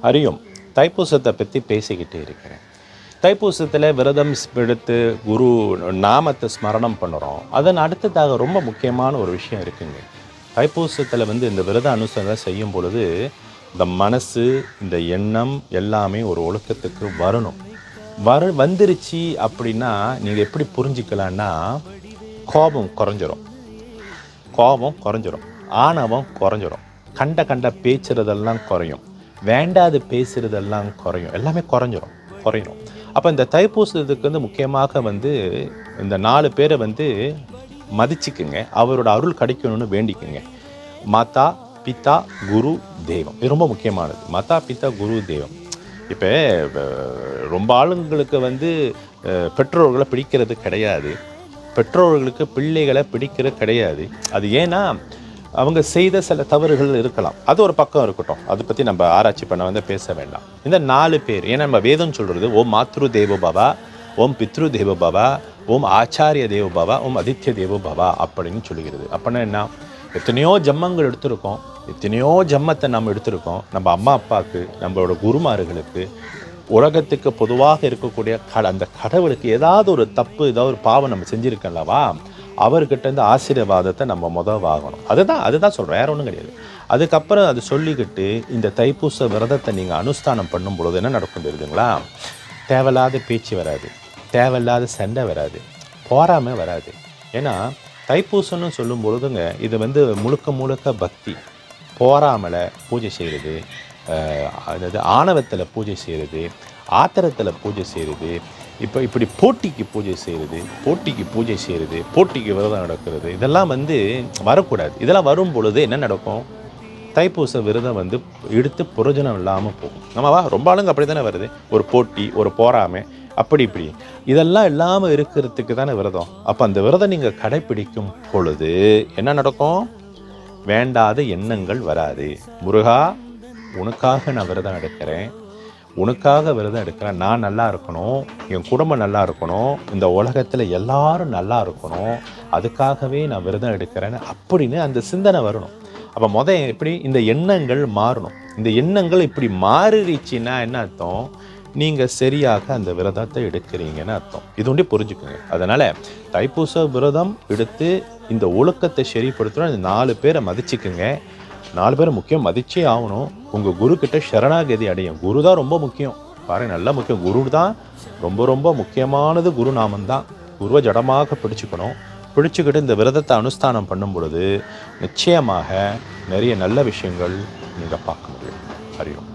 அறியும். தைப்பூசத்தை பற்றி பேசிக்கிட்டே இருக்கிறேன். தைப்பூசத்தில் விரதம் எடுத்து குரு நாமத்தை ஸ்மரணம் பண்ணுறோம். அதன் அடுத்ததாக ரொம்ப முக்கியமான ஒரு விஷயம் இருக்குங்க. தைப்பூசத்தில் இந்த விரத அனுசரணை செய்யும் பொழுது இந்த மனசு, இந்த எண்ணம் எல்லாமே ஒரு ஒழுக்கத்துக்கு வரணும். வந்துருச்சு அப்படின்னா நீங்கள் எப்படி புரிஞ்சிக்கலான்னா, கோபம் குறைஞ்சிரும், ஆணவம் குறைஞ்சிரும், கண்ட பேச்சுறதெல்லாம் குறையும், வேண்டாது பேசுகிறதெல்லாம் குறையும், எல்லாமே குறையும். அப்போ இந்த தைப்பூசத்துக்கு முக்கியமாக இந்த 4 பேரை மதிச்சுக்குங்க. அவரோட அருள் கிடைக்கணும்னு வேண்டிக்குங்க. மாதா, பிதா, குரு, தெய்வம். இது ரொம்ப முக்கியமானது. மாதா, பிதா, குரு, தெய்வம். இப்போ ரொம்ப ஆளுங்களுக்கு பெற்றோர்களை பிடிக்கிறது கிடையாது, பெற்றோர்களுக்கு பிள்ளைகளை பிடிக்கிறது கிடையாது. அது ஏன்னா அவங்க செய்த சில தவறுகள் இருக்கலாம். அது ஒரு பக்கம் இருக்கட்டும், அதை பற்றி நம்ம ஆராய்ச்சி பண்ண பேச வேண்டாம். இந்த 4 பேர், ஏன்னா நம்ம வேதம் சொல்கிறது ஓம் மாத்ரு தேவோ பவா, ஓம் பித்ரு தேவோ பவா, ஓம் ஆச்சாரிய தேவோ பவா, ஓம் அதித்ய தேவோ பவா அப்படின்னு சொல்லுகிறது. அப்படின்னா என்ன, எத்தனையோ ஜம்மங்கள் எடுத்திருக்கோம், எத்தனையோ ஜம்மத்தை நம்ம எடுத்திருக்கோம். நம்ம அம்மா அப்பாவுக்கு, நம்மளோட குருமார்களுக்கு, உலகத்துக்கு பொதுவாக இருக்கக்கூடிய அந்த கடவுளுக்கு ஏதாவது ஒரு தப்பு, ஏதாவது ஒரு பாவம் நம்ம செஞ்சுருக்கல்லவா, அவர்கிட்ட ஆசீர்வாதத்தை நம்ம வாங்கணும். அதுதான் சொல்கிறேன், வேற ஒன்றும் கிடையாது. அதுக்கப்புறம் அது சொல்லிக்கிட்டு இந்த தைப்பூச விரதத்தை நீங்கள் அனுஷ்டானம் பண்ணும் பொழுது என்ன நடக்கும் தெரியுதுங்களா? தேவையில்லாத பேச்சு வராது, தேவையில்லாத சண்டை வராது, போராமை வராது. ஏன்னா தைப்பூசம்னு சொல்லும் பொழுதுங்க, இது முழுக்க பக்தி. போராமலை பூஜை செய்கிறது, அதாவது ஆணவத்தில் பூஜை செய்கிறது, ஆத்திரத்தில் பூஜை செய்கிறது, இப்படி போட்டிக்கு பூஜை செய்கிறது, போட்டிக்கு விரதம் நடக்கிறது, இதெல்லாம் வரக்கூடாது. இதெல்லாம் வரும் பொழுது என்ன நடக்கும்? தைப்பூச விரதம் எடுத்து பிரயோஜனம் இல்லாமல் போகும். நம்மவா ரொம்ப ஆளுங்க அப்படி தானே வருது, ஒரு போட்டி, ஒரு போராமை, இப்படி இதெல்லாம் இல்லாமல் இருக்கிறதுக்கு தானே விரதம். அப்போ அந்த விரதம் நீங்கள் கடைப்பிடிக்கும் பொழுது என்ன நடக்கும்? வேண்டாத எண்ணங்கள் வராது. முருகா, உனக்காக நான் விரதம் எடுக்கிறேன், நான் நல்லா இருக்கணும், என் குடும்பம் நல்லா இருக்கணும், இந்த உலகத்தில் எல்லாரும் நல்லா இருக்கணும், அதுக்காகவே நான் விரதம் எடுக்கிறேன்னு அப்படின்னு அந்த சிந்தனை வரணும். அப்போ எப்படி இந்த எண்ணங்கள் மாறணும். இந்த எண்ணங்கள் இப்படி மாறிடுச்சுன்னா என்ன அர்த்தம்? நீங்கள் சரியாக அந்த விரதத்தை எடுக்கிறீங்கன்னு அர்த்தம். இது ஒன்றே புரிஞ்சுக்குங்க. அதனால் தைப்பூச விரதம் எடுத்து இந்த ஒழுக்கத்தை சரிப்படுத்தணும். இந்த 4 பேரை மதிச்சுக்குங்க. 4 பேரை முக்கியம் மதிச்சே ஆகணும். உங்கள் குரு கிட்ட சரணாகதி அடையும். குரு தான் ரொம்ப முக்கியம். பாருங்கள், நல்லா முக்கியம். குரு தான் ரொம்ப முக்கியமானது. குரு நாமந்தான். குருவை ஜடமாக பிடிச்சிக்கிட்டு இந்த விரதத்தை அனுஷ்டானம் பண்ணும் பொழுது நிச்சயமாக நிறைய நல்ல விஷயங்கள் நீங்கள் பார்க்க முடியும். அறியும்.